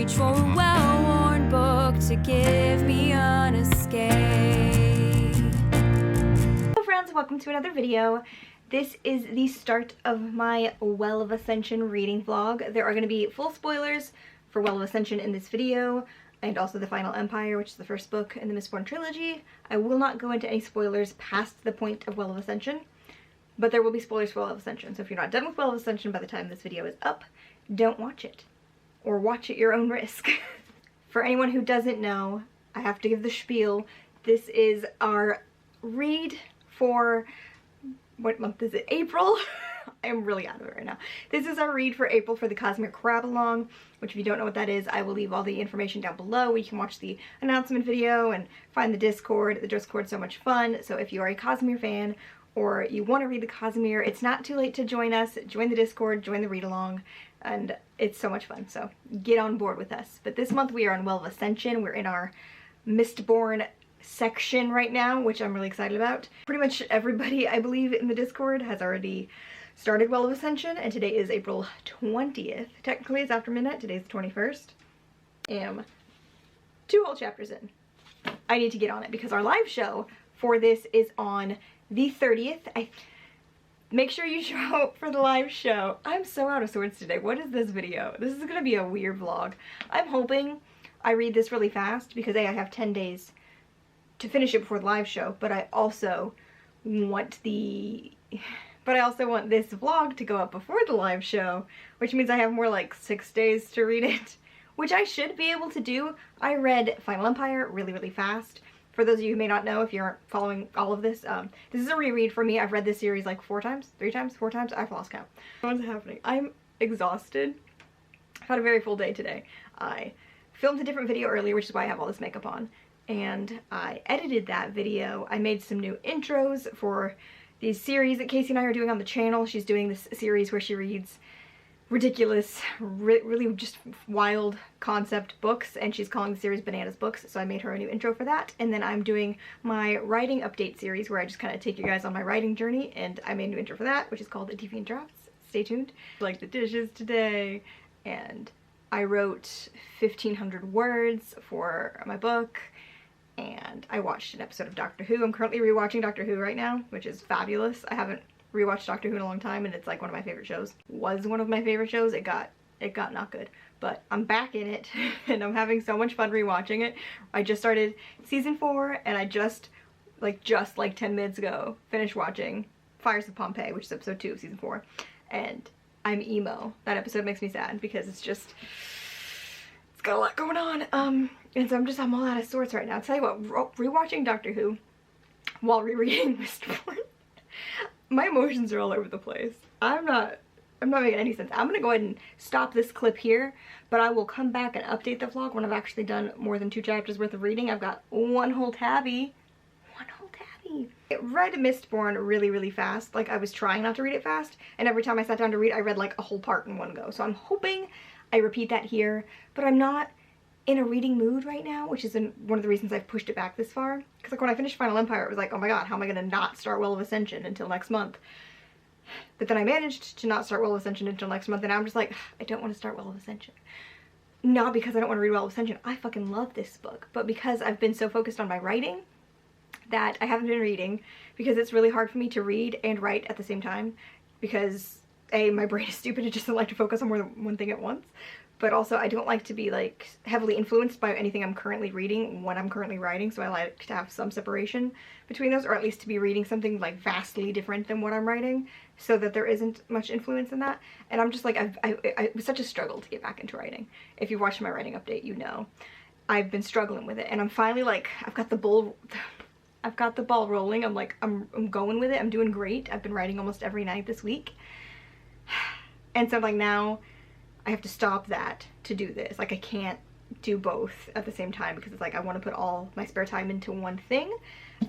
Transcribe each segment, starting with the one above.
reach for a well-worn book to give me an escape. Hello friends, welcome to another video. This is the start of my Well of Ascension reading vlog. There are going to be full spoilers for Well of Ascension in this video, and also The Final Empire, which is the first book in the Mistborn trilogy. I will not go into any spoilers past the point of Well of Ascension, but there will be spoilers for Well of Ascension. So if you're not done with Well of Ascension by the time this video is up, don't watch it. Or watch at your own risk. For anyone who doesn't know, I have to give the spiel. This is our read for, what month is it? April? I'm really out of it right now. This is our read for April for the Cosmere Crabalong, which if you don't know what that is, I will leave all the information down below where you can watch the announcement video and find the Discord. The Discord's so much fun. So if you are a Cosmere fan or you want to read the Cosmere, it's not too late to join us. Join the Discord, join the read along, and it's so much fun. So get on board with us. But this month we are on Well of Ascension. We're in our Mistborn section right now, which I'm really excited about. Pretty much everybody, I believe, in the Discord has already started Well of Ascension, and today is April 20th. Technically it's after midnight. Today's the 21st. Am 2 whole chapters in. I need to get on it because our live show for this is on the 30th. Make sure you show up for the live show. I'm so out of sorts today. What is this video? This is gonna be a weird vlog. I'm hoping I read this really fast because A, I have 10 days to finish it before the live show, but I also want this vlog to go up before the live show, which means I have more like 6 days to read it, which I should be able to do. I read Final Empire really fast. For those of you who may not know, if you aren't following all of this, this is a reread for me. I've read this series like 4 times, 3 times, 4 times. I've lost count. What's happening? I'm exhausted. I've had a very full day today. I filmed a different video earlier, which is why I have all this makeup on, and I edited that video. I made some new intros for these series that Casey and I are doing on the channel. She's doing this series where she reads ridiculous, really just wild concept books, and she's calling the series Bananas Books, so I made her a new intro for that. And then I'm doing my writing update series where I just kind of take you guys on my writing journey, and I made a new intro for that, which is called The Deviant Drafts. Stay tuned. Like the dishes today, and I wrote 1,500 words for my book, and I watched an episode of Doctor Who. I'm currently rewatching Doctor Who right now, which is fabulous. I haven't rewatched Doctor Who in a long time, and it's like one of my favorite shows. Was one of my favorite shows. It got not good, but I'm back in it and I'm having so much fun rewatching it. I just started season 4, and I just like 10 minutes ago finished watching Fires of Pompeii, which is episode 2 of season 4, and I'm emo. That episode makes me sad because it's got a lot going on, and so I'm all out of sorts right now. I'll tell you what, rewatching Doctor Who while rereading Mistborn, my emotions are all over the place. I'm not making any sense. I'm gonna go ahead and stop this clip here, but I will come back and update the vlog when I've actually done more than 2 chapters worth of reading. I've got one whole tabby. I read Mistborn really fast. Like, I was trying not to read it fast, and every time I sat down to read, I read like a whole part in one go. So I'm hoping I repeat that here, but I'm not in a reading mood right now, which is one of the reasons I've pushed it back this far. Because like when I finished Final Empire, it was like, oh my god, how am I gonna not start Well of Ascension until next month? But then I managed to not start Well of Ascension until next month, and now I'm just like, I don't want to start Well of Ascension. Not because I don't want to read Well of Ascension. I fucking love this book, but because I've been so focused on my writing that I haven't been reading, because it's really hard for me to read and write at the same time, because A, my brain is stupid, it just doesn't like to focus on more than one thing at once, but also I don't like to be like heavily influenced by anything I'm currently reading when I'm currently writing, so I like to have some separation between those, or at least to be reading something like vastly different than what I'm writing, so that there isn't much influence in that. And I'm just like, it was such a struggle to get back into writing. If you've watched my writing update, you know I've been struggling with it, and I'm finally like, I've got the ball rolling. I'm like, I'm going with it. I'm doing great. I've been writing almost every night this week. And so like now I have to stop that to do this. Like I can't do both at the same time because it's like I want to put all my spare time into one thing.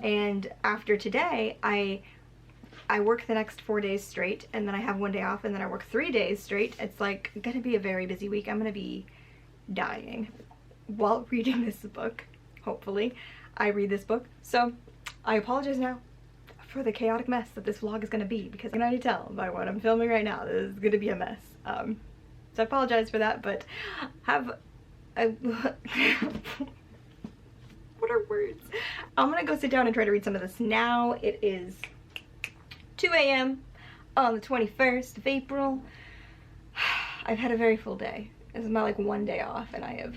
And after today, I work the next 4 days straight, and then I have 1 day off, and then I work 3 days straight. It's like gonna be a very busy week. I'm gonna be dying while reading this book. Hopefully I read this book. So I apologize now for the chaotic mess that this vlog is going to be, because I can already tell by what I'm filming right now, this is going to be a mess. So I apologize for that, but have what are words? I'm gonna go sit down and try to read some of this now. It is 2 a.m. on the 21st of April. I've had a very full day. This is my like one day off and I have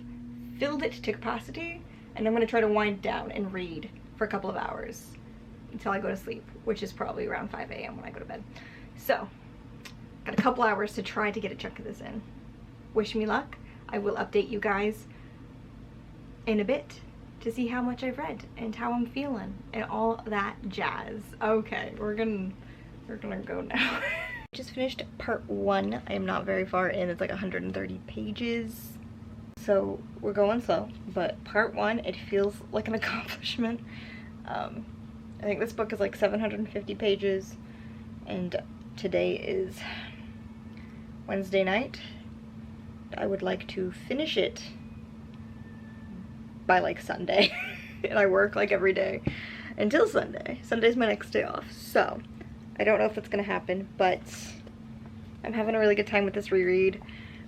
filled it to capacity, and I'm gonna try to wind down and read for a couple of hours until I go to sleep, which is probably around 5 a.m. when I go to bed. So, got a couple hours to try to get a chunk of this in. Wish me luck. I will update you guys in a bit to see how much I've read and how I'm feeling and all that jazz. Okay, we're gonna go now. Just finished part 1. I am not very far in. It's like 130 pages. So we're going slow, but part 1, it feels like an accomplishment. I think this book is like 750 pages, and today is Wednesday night. I would like to finish it by like Sunday. And I work like every day until Sunday. Sunday's my next day off, so I don't know if that's gonna happen, but I'm having a really good time with this reread.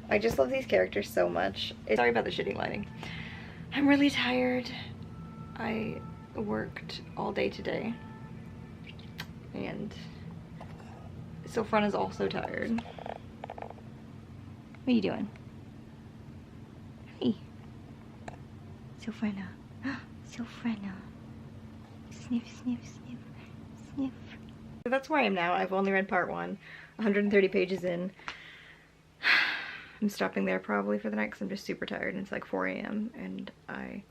I just love these characters so much. Sorry about the shitty lighting. I'm really tired. I worked all day today, and Sofran is also tired. What are you doing? Hey. Sofrana. Sofrana. Sniff, sniff, sniff, sniff. So that's where I am now. I've only read part 1, 130 pages in. I'm stopping there probably for the night because I'm just super tired and it's like 4 a.m. and I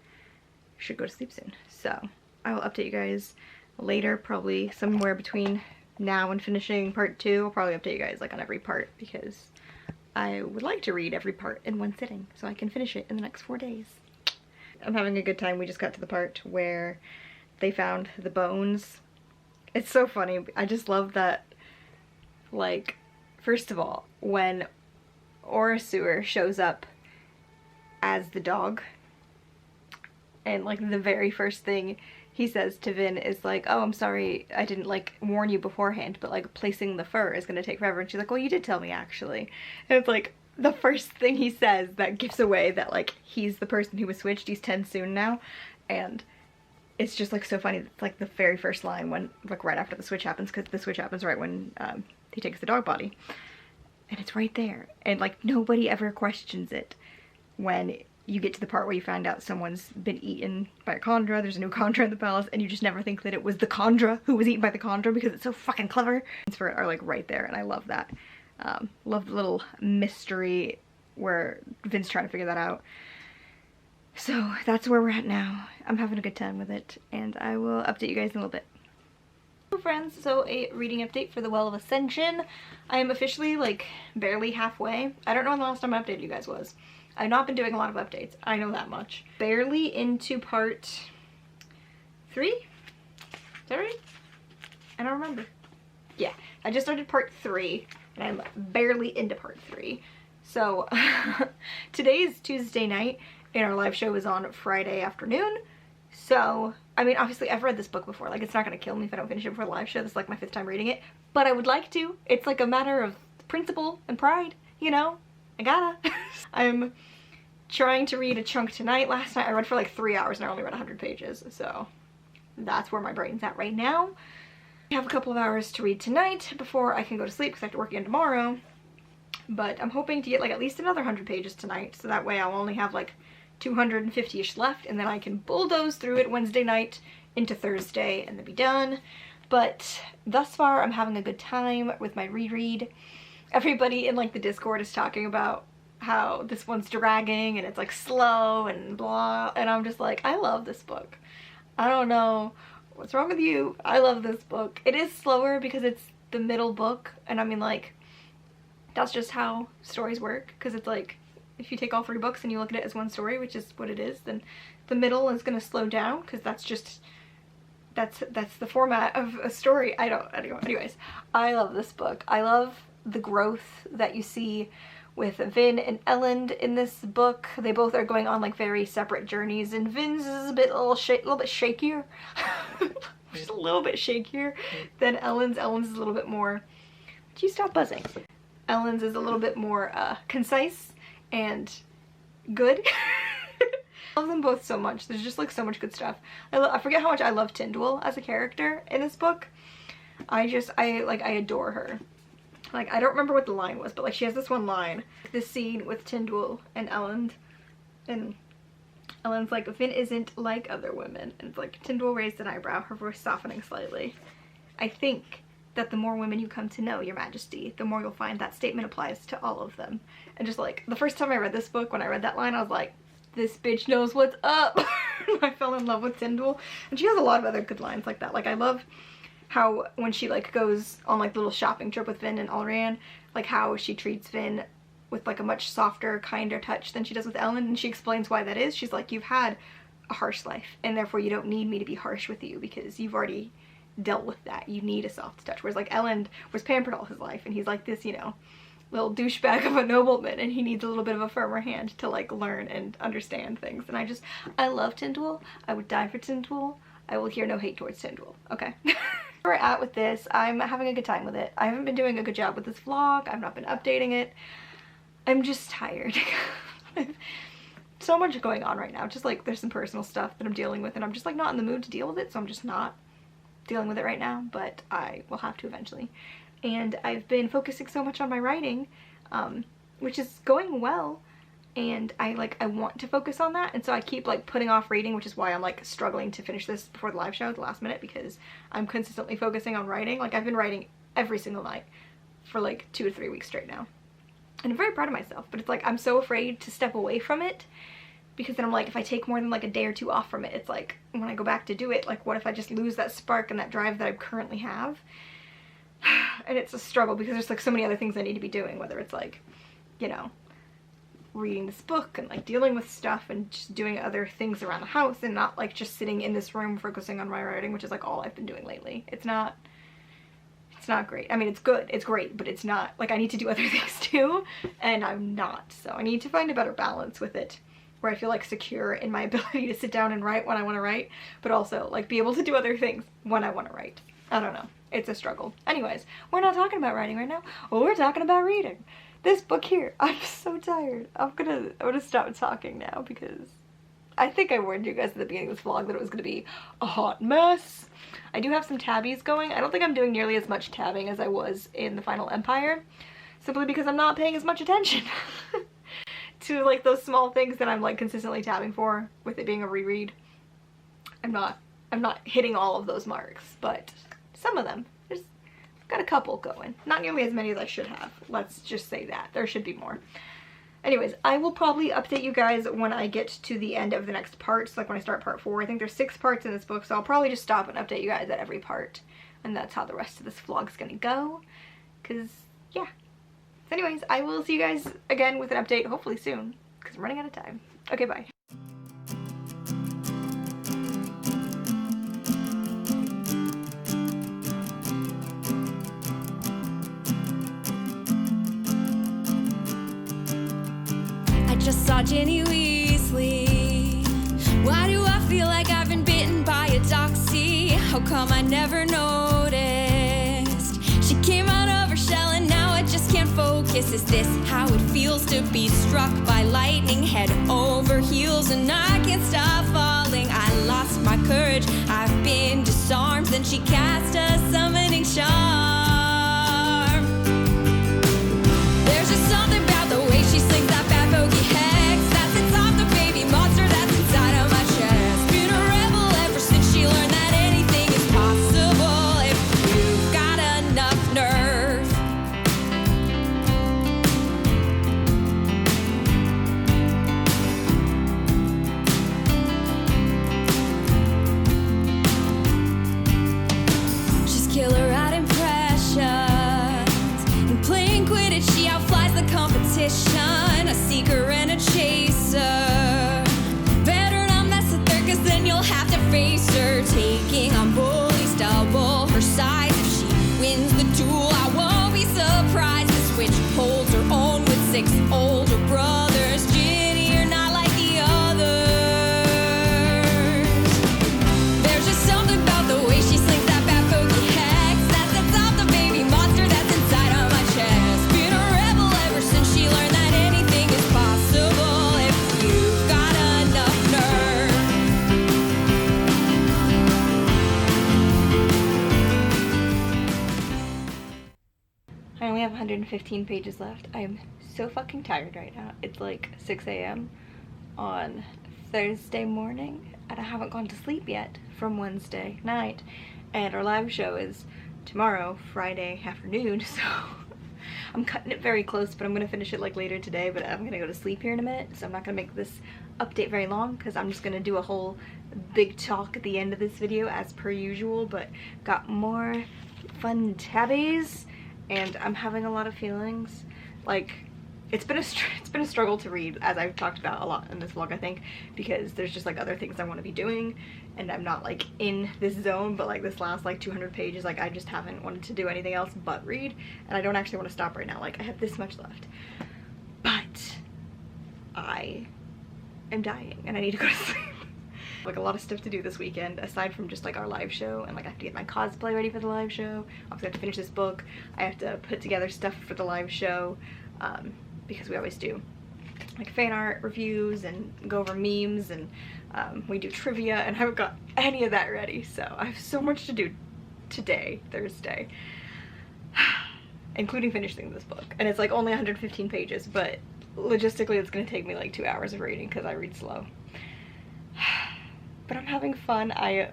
should go to sleep soon. So I will update you guys later, probably somewhere between now and finishing part 2. I'll probably update you guys like on every part because I would like to read every part in one sitting so I can finish it in the next 4 days. I'm having a good time. We just got to the part where they found the bones. It's so funny. I just love that, like, first of all, when Orasur shows up as the dog, and like the very first thing he says to Vin is like, oh, I'm sorry, I didn't like warn you beforehand, but like placing the fur is gonna take forever. And she's like, well, you did tell me actually. And it's like the first thing he says that gives away that like he's the person who was switched. He's 10 soon now. And it's just like so funny. It's like the very first line when like right after the switch happens, because the switch happens right when he takes the dog body. And it's right there. And like nobody ever questions it when you get to the part where you find out someone's been eaten by a Khandra. There's a new Khandra in the palace, and you just never think that it was the Khandra who was eaten by the Khandra because it's so fucking clever. It's are like right there, and I love that. Love the little mystery where Vin's trying to figure that out. So that's where we're at now. I'm having a good time with it, and I will update you guys in a little bit. Hello friends, so a reading update for the Well of Ascension. I am officially like barely halfway. I don't know when the last time I updated you guys was. I've not been doing a lot of updates, I know that much. Barely into part 3? Is that right? I don't remember. Yeah, I just started part 3 and I'm barely into part 3. So today is Tuesday night and our live show is on Friday afternoon. So, I mean, obviously I've read this book before. Like, it's not gonna kill me if I don't finish it before the live show. This is like my 5th time reading it. But I would like to. It's like a matter of principle and pride, you know? I gotta. I'm trying to read a chunk tonight. Last night I read for like 3 hours and I only read 100 pages. So, that's where my brain's at right now. I have a couple of hours to read tonight before I can go to sleep because I have to work again tomorrow. But I'm hoping to get like at least another 100 pages tonight. So that way I'll only have like 250-ish left, and then I can bulldoze through it Wednesday night into Thursday and then be done. But thus far I'm having a good time with my reread. Everybody in like the Discord is talking about how this one's dragging and it's like slow and blah, and I'm just like, I love this book. I don't know what's wrong with you. I love this book. It is slower because it's the middle book, and I mean like that's just how stories work, because it's like if you take all 3 books and you look at it as one story, which is what it is, then the middle is going to slow down because that's just, that's the format of a story. Anyways, I love this book. I love the growth that you see with Vin and Elend in this book. They both are going on like very separate journeys, and Vin's is a little bit shakier. Just a little bit shakier than Elend's. Elend's is a little bit more, would you stop buzzing? Elend's is a little bit more concise and good. I love them both so much. There's just like so much good stuff. I forget how much I love Tyndall as a character in this book. I adore her. Like, I don't remember what the line was, but like she has this one line. This scene with Tyndall and Ellen, and Ellen's like, Finn isn't like other women. And it's like, Tyndall raised an eyebrow, her voice softening slightly. I think that the more women you come to know, Your Majesty, the more you'll find that statement applies to all of them. And just like, the first time I read this book, when I read that line, I was like, this bitch knows what's up. I fell in love with Tyndall. And she has a lot of other good lines like that. Like, I love how when she like goes on like the little shopping trip with Finn and Allrianne, like how she treats Finn with like a much softer, kinder touch than she does with Ellen, and she explains why that is. She's like, you've had a harsh life, and therefore you don't need me to be harsh with you because you've already dealt with that. You need a soft touch. Whereas like Ellen was pampered all his life, and he's like this, you know, little douchebag of a nobleman, and he needs a little bit of a firmer hand to like learn and understand things. And I love Tyndall. I would die for Tyndall. I will hear no hate towards Tyndall. Okay. Where we're at with this, I'm having a good time with it. I haven't been doing a good job with this vlog. I've not been updating it. I'm just tired. So much going on right now. Just like there's some personal stuff that I'm dealing with, and I'm just like not in the mood to deal with it, so I'm just not dealing with it right now, but I will have to eventually. And I've been focusing so much on my writing, which is going well, and I want to focus on that, and so I keep like putting off reading, which is why I'm like struggling to finish this before the live show at the last minute, because I'm consistently focusing on writing. Like, I've been writing every single night for like 2 to 3 weeks straight now. And I'm very proud of myself, but it's like I'm so afraid to step away from it, because then I'm like, if I take more than like a day or two off from it, it's like when I go back to do it, like what if I just lose that spark and that drive that I currently have? And it's a struggle because there's like so many other things I need to be doing, whether it's like, you know, reading this book and like dealing with stuff and just doing other things around the house, and not like just sitting in this room focusing on my writing, which is like all I've been doing lately. It's not great. I mean, it's good, it's great, but it's not, like, I need to do other things too, and I'm not. So I need to find a better balance with it, where I feel like secure in my ability to sit down and write when I want to write, but also like be able to do other things when I want to write. I don't know. It's a struggle. Anyways, we're not talking about writing right now. Well, we're talking about reading. This book here, I'm so tired. I'm gonna stop talking now, because I think I warned you guys at the beginning of this vlog that it was gonna be a hot mess. I do have some tabbies going. I don't think I'm doing nearly as much tabbing as I was in the Final Empire, simply because I'm not paying as much attention to like those small things that I'm like consistently tabbing for, with it being a reread. I'm not hitting all of those marks, but some of them. Got a couple going. Not nearly as many as I should have. Let's just say that. There should be more. Anyways, I will probably update you guys when I get to the end of the next parts, like when I start part 4. I think there's 6 parts in this book, so I'll probably just stop and update you guys at every part. And that's how the rest of this vlog's gonna go. Cause, yeah. So anyways, I will see you guys again with an update, hopefully soon, because I'm running out of time. Okay, bye. Just saw Ginny Weasley. Why do I feel like I've been bitten by a doxy? How come I never noticed? She came out of her shell and now I just can't focus. Is this how it feels to be struck by lightning, head over heels, and I can't stop falling? I lost my courage, I've been disarmed. Then she cast a summoning charm. There's just something about the way she slings that bad bogey hex that sits off the baby monster that's inside of my chest. Been a rebel ever since she learned that anything is possible if you've got enough nerve. She's killer at impressions, and playing Quidditch she outflies the competition. A seeker and a chaser. Better not mess with her, cause then you'll have to face her. Taking on bullies double her size. If she wins the duel, I won't be surprised. This witch holds her own with 6 older brothers. Ginny, you're not like the others. There's just something about the way she slings that bad bogey hex that sets off the baby monster that's inside of my chest. Been a rebel ever since she learned that anything is possible if you've got enough nerve. 115 pages left. I am so fucking tired right now. It's like 6 a.m. on Thursday morning, and I haven't gone to sleep yet from Wednesday night. And our live show is tomorrow, Friday afternoon, so I'm cutting it very close, but I'm gonna finish it like later today, but I'm gonna go to sleep here in a minute, so I'm not gonna make this update very long because I'm just gonna do a whole big talk at the end of this video as per usual. But got more fun tabbies, and I'm having a lot of feelings. Like, it's been a struggle to read, as I've talked about a lot in this vlog, I think, because there's just like other things I want to be doing, and I'm not like in this zone. But like this last like 200 pages, like I just haven't wanted to do anything else but read, and I don't actually want to stop right now. Like, I have this much left, but I am dying and I need to go to sleep. Like, a lot of stuff to do this weekend aside from just like our live show, and like I have to get my cosplay ready for the live show. Obviously I have to finish this book. I have to put together stuff for the live show, because we always do like fan art reviews and go over memes, and we do trivia, and I haven't got any of that ready. So I have so much to do today, Thursday, including finishing this book. And it's like only 115 pages, but logistically it's gonna take me like 2 hours of reading because I read slow. But I'm having fun. I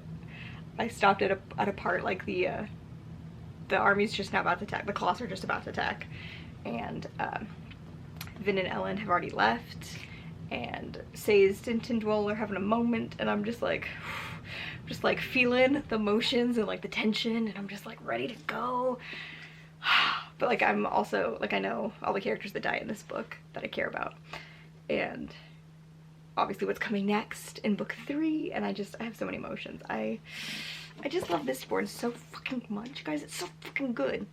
stopped at a part like the army's just now about to attack. The Colossus are just about to attack, and Vin and Ellen have already left, and Sazed and Tindwell are having a moment, and I'm just like feeling the emotions and like the tension, and I'm just like ready to go. But like I'm also like, I know all the characters that die in this book that I care about, and obviously what's coming next in book 3, and I have so many emotions. I just love this board so fucking much, guys. It's so fucking good.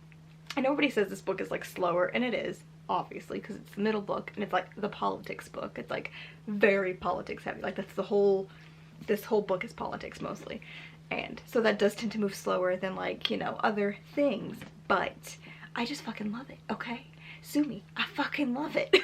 And nobody says this book is like slower, and it is, obviously, because it's the middle book, and it's like the politics book. It's like very politics heavy. Like that's this whole book is politics mostly, and so that does tend to move slower than like, you know, other things. But I just fucking love it. Okay, sue me. I fucking love it.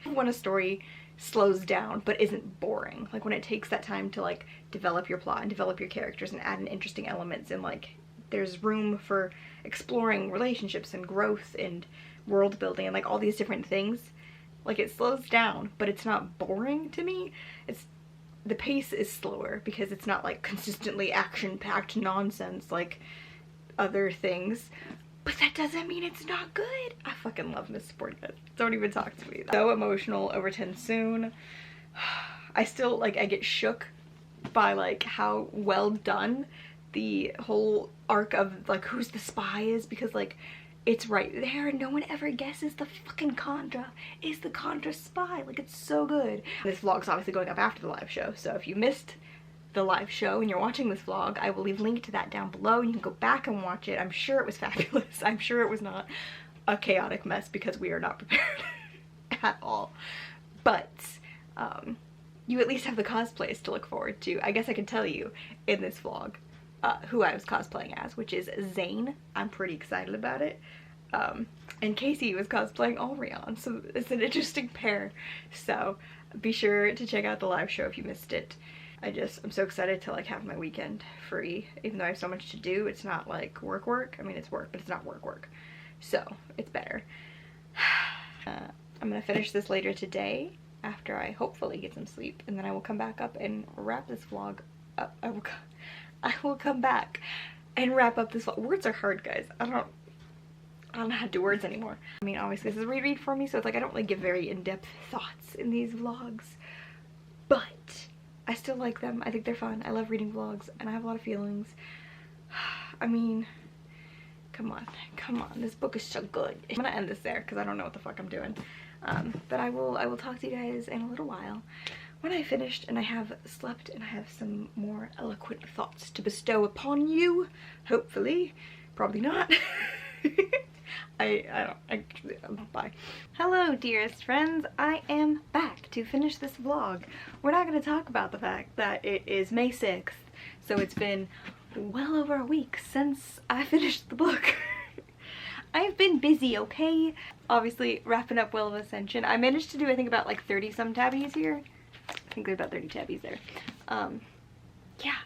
When a story slows down but isn't boring, like when it takes that time to like develop your plot and develop your characters and add in interesting elements, and like there's room for exploring relationships and growth and world building and like all these different things. Like, it slows down, but it's not boring to me. The pace is slower because it's not like consistently action-packed nonsense like other things. But that doesn't mean it's not good. I fucking love Miss Sportness. Don't even talk to me. So emotional over Tensoon. I still like, I get shook by like how well done the whole arc of like who's the spy is, because like it's right there and no one ever guesses the fucking Chandra is the Chandra spy. Like, it's so good. This vlog's obviously going up after the live show, so if you missed the live show and you're watching this vlog, I will leave a link to that down below. You can go back and watch it. I'm sure it was fabulous. I'm sure it was not a chaotic mess because we are not prepared at all. But you at least have the cosplays to look forward to. I guess I can tell you in this vlog who I was cosplaying as, which is Zane. I'm pretty excited about it. And Casey was cosplaying Alrion, so it's an interesting pair. So be sure to check out the live show if you missed it. I'm so excited to like have my weekend free, even though I have so much to do. It's not like work. I mean, it's work, but it's not work. So it's better. I'm gonna finish this later today after I hopefully get some sleep, and then I will come back up and wrap this vlog up. I will come back and wrap up this vlog. Words are hard, guys. I don't know how to do words anymore. I mean, obviously this is a reread for me, so it's like I don't really give very in-depth thoughts in these vlogs, but I still like them. I think they're fun. I love reading vlogs, and I have a lot of feelings. I mean, come on. This book is so good. I'm gonna end this there because I don't know what the fuck I'm doing. But I will talk to you guys in a little while when I finished and I have slept and I have some more eloquent thoughts to bestow upon you. Hopefully. Probably not. Bye. Hello, dearest friends. I am back to finish this vlog. We're not going to talk about the fact that it is May 6th, so it's been well over a week since I finished the book. I've been busy, okay? Obviously, wrapping up Well of Ascension. I managed to do, I think, about like 30 some tabbies here. I think there's about 30 tabbies there. Yeah.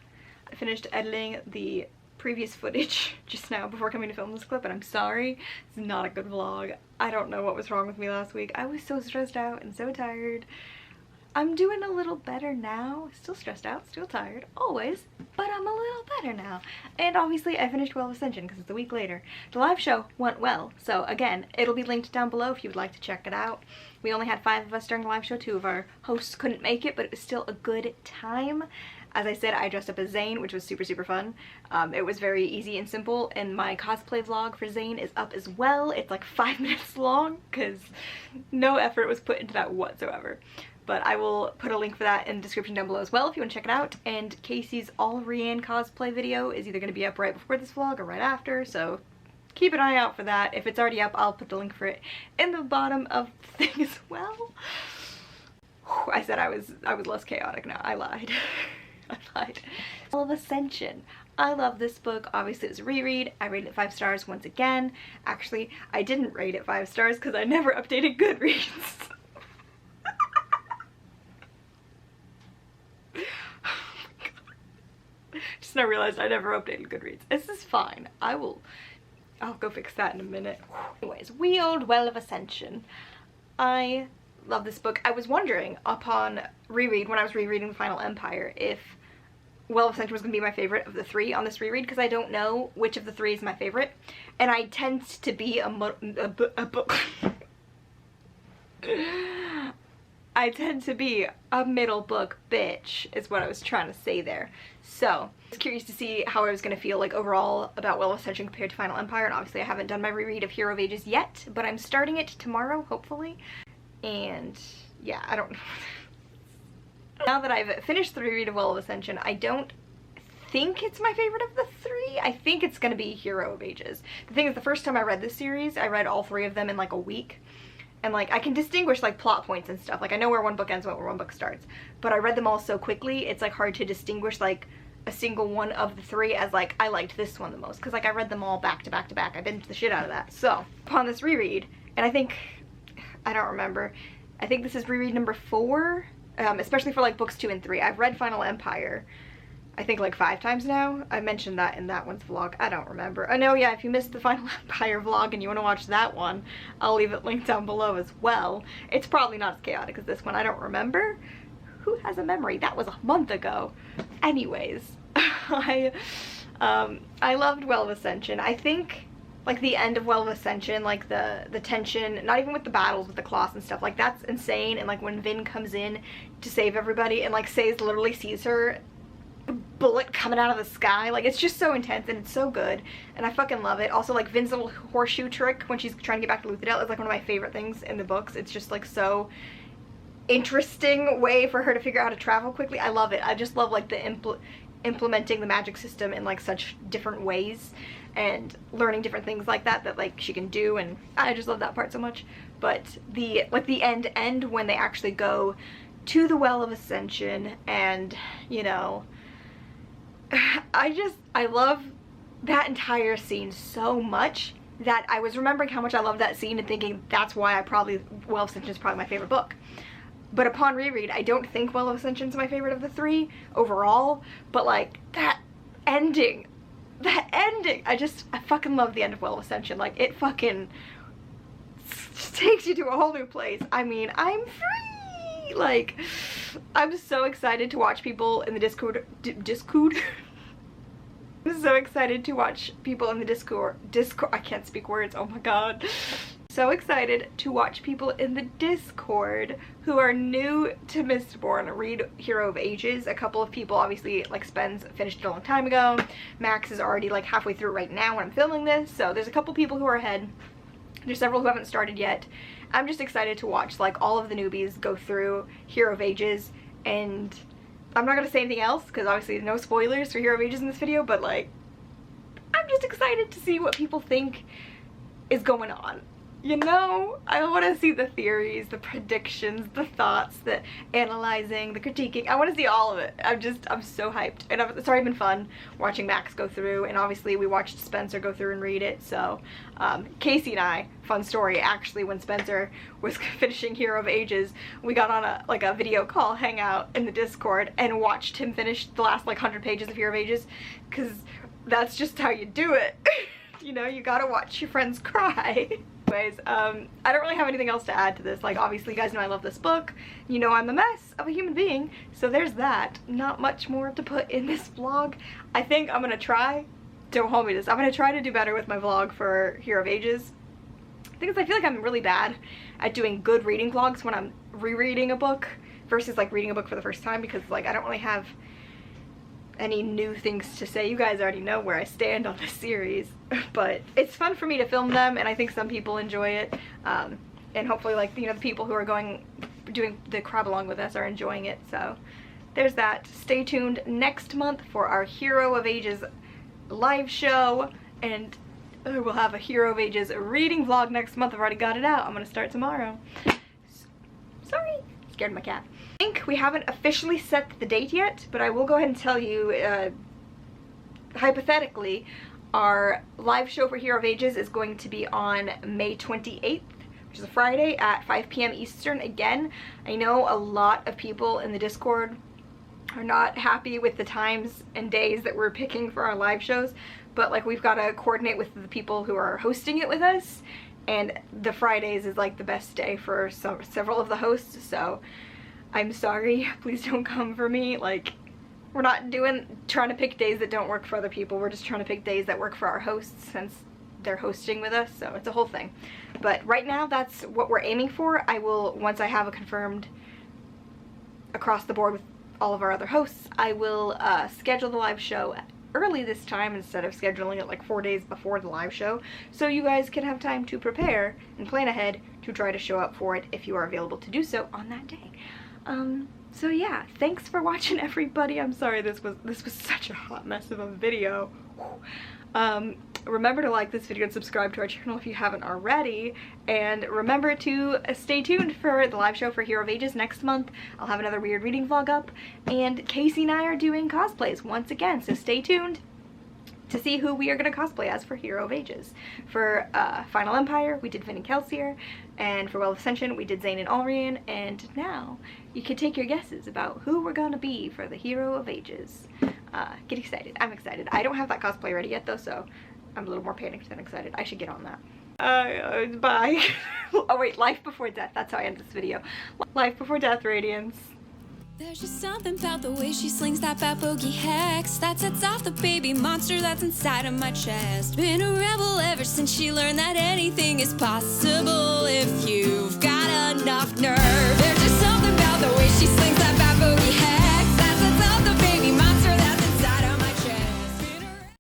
I finished editing the previous footage just now before coming to film this clip, and I'm sorry. It's not a good vlog. I don't know what was wrong with me last week. I was so stressed out and so tired. I'm doing a little better now. Still stressed out, still tired, always, but I'm a little better now. And obviously I finished Well of Ascension because it's a week later. The live show went well, so again, it'll be linked down below if you would like to check it out. We only had 5 of us during the live show. 2 of our hosts couldn't make it, but it was still a good time. As I said, I dressed up as Zane, which was super fun. It was very easy and simple, and my cosplay vlog for Zane is up as well. It's like 5 minutes long because no effort was put into that whatsoever. But I will put a link for that in the description down below as well if you want to check it out. And Casey's All Rianne cosplay video is either going to be up right before this vlog or right after, so keep an eye out for that. If it's already up, I'll put the link for it in the bottom of the thing as well. I said I was less chaotic now. I lied. I lied. Well of Ascension. I love this book. Obviously it was a reread. I rated it 5 stars once again. Actually, I didn't rate it 5 stars because I never updated Goodreads. Just now realized I never updated Goodreads. This is fine. I'll go fix that in a minute. Anyways, we owned Well of Ascension. I love this book. I was wondering upon reread, when I was rereading The Final Empire, if Well of Ascension was going to be my favorite of the 3 on this reread, because I don't know which of the 3 is my favorite. And I tend to be I tend to be a middle book bitch, is what I was trying to say there. So, I was curious to see how I was going to feel like overall about Well of Ascension compared to Final Empire, and obviously I haven't done my reread of Hero of Ages yet, but I'm starting it tomorrow, hopefully. And yeah, I don't know. Now that I've finished the reread of Well of Ascension, I don't think it's my favorite of the 3. I think it's going to be Hero of Ages. The thing is, the first time I read this series, I read all 3 of them in like a week. And like, I can distinguish like plot points and stuff. Like, I know where one book ends and where one book starts. But I read them all so quickly, it's like hard to distinguish like a single one of the 3 as like, I liked this one the most. Because like, I read them all back to back to back. I binged the shit out of that. So, upon this reread, and I think, I don't remember, I think this is reread number 4. Especially for like books 2 and 3. I've read Final Empire, I think like 5 times now. I mentioned that in that one's vlog. I don't remember. Oh no, yeah, if you missed the Final Empire vlog and you want to watch that one, I'll leave it linked down below as well. It's probably not as chaotic as this one. I don't remember. Who has a memory? That was a month ago. Anyways, I loved Well of Ascension. I think like the end of Well of Ascension, like the tension, not even with the battles with the Colossus and stuff, like that's insane. And like when Vin comes in to save everybody and like Seize literally sees her, bullet coming out of the sky, like it's just so intense and it's so good and I fucking love it. Also like Vin's little horseshoe trick when she's trying to get back to Luthadel is like one of my favorite things in the books. It's just like so interesting way for her to figure out how to travel quickly. I love it. I just love like the implementing the magic system in like such different ways and learning different things like that like she can do, and I just love that part so much. But the like the end when they actually go to the Well of Ascension, and you know, I love that entire scene so much that I was remembering how much I love that scene and thinking that's why Well of Ascension is probably my favorite book. But upon reread, I don't think Well of Ascension is my favorite of the 3 overall, but like that ending, I fucking love the end of Well of Ascension. Like it fucking takes you to a whole new place. I mean, I'm free! Like, I'm so excited to watch people in the Discord. I'm so excited to watch people in the Discord. I can't speak words, oh my god. So excited to watch people in the Discord who are new to Mistborn read Hero of Ages. A couple of people, obviously, like Spence finished it a long time ago. Max is already like halfway through right now when I'm filming this. So there's a couple people who are ahead. There's several who haven't started yet. I'm just excited to watch like all of the newbies go through Hero of Ages, and I'm not gonna say anything else because obviously no spoilers for Hero of Ages in this video, but like I'm just excited to see what people think is going on. You know, I want to see the theories, the predictions, the thoughts, the analyzing, the critiquing. I want to see all of it. I'm so hyped. And it's already been fun watching Max go through, and obviously we watched Spencer go through and read it. So Casey and I, fun story, actually when Spencer was finishing Hero of Ages, we got on a video call hangout in the Discord and watched him finish the last like 100 pages of Hero of Ages, because that's just how you do it. You know, you gotta watch your friends cry. Anyways, I don't really have anything else to add to this. Like, obviously you guys know I love this book. You know I'm a mess of a human being, so there's that. Not much more to put in this vlog. I think I'm gonna try, don't hold me to this, I'm gonna try to do better with my vlog for Hero of Ages. Because I feel like I'm really bad at doing good reading vlogs when I'm rereading a book versus like reading a book for the first time, because like I don't really have any new things to say. You guys already know where I stand on this series, but it's fun for me to film them, and I think some people enjoy it, and hopefully, like, you know, the people who are doing the Crabalong with us are enjoying it. So there's that. Stay tuned next month for our Hero of Ages live show, and we'll have a Hero of Ages reading vlog next month. I've already got it out. I'm gonna start tomorrow. Sorry, scared my cat. I think we haven't officially set the date yet, but I will go ahead and tell you, hypothetically, our live show for Hero of Ages is going to be on May 28th, which is a Friday at 5 p.m. Eastern. Again, I know a lot of people in the Discord are not happy with the times and days that we're picking for our live shows, but like we've got to coordinate with the people who are hosting it with us, and the Fridays is like the best day for several of the hosts, so I'm sorry, please don't come for me. Like, we're not trying to pick days that don't work for other people. We're just trying to pick days that work for our hosts since they're hosting with us, so it's a whole thing. But right now, that's what we're aiming for. I will, once I have a confirmed across the board with all of our other hosts, I will schedule the live show early this time instead of scheduling it like 4 days before the live show, so you guys can have time to prepare and plan ahead to try to show up for it if you are available to do so on that day. So yeah, thanks for watching, everybody. I'm sorry this was such a hot mess of a video. Remember to like this video and subscribe to our channel if you haven't already, and remember to stay tuned for the live show for Hero of Ages next month. I'll have another weird reading vlog up, and Casey and I are doing cosplays once again, so stay tuned to see who we are going to cosplay as for Hero of Ages. For Final Empire, we did Vin and Kelsier, and for Well of Ascension, we did Zane and Alrian, and now you can take your guesses about who we're going to be for the Hero of Ages. Get excited. I'm excited. I don't have that cosplay ready yet, though, so I'm a little more panicked than excited. I should get on that. Bye. Oh wait, life before death. That's how I end this video. Life before death, Radiance. There's just something about the way she slings that bad boogie hex that sets off the baby monster that's inside of my chest. Been a rebel ever since she learned that anything is possible if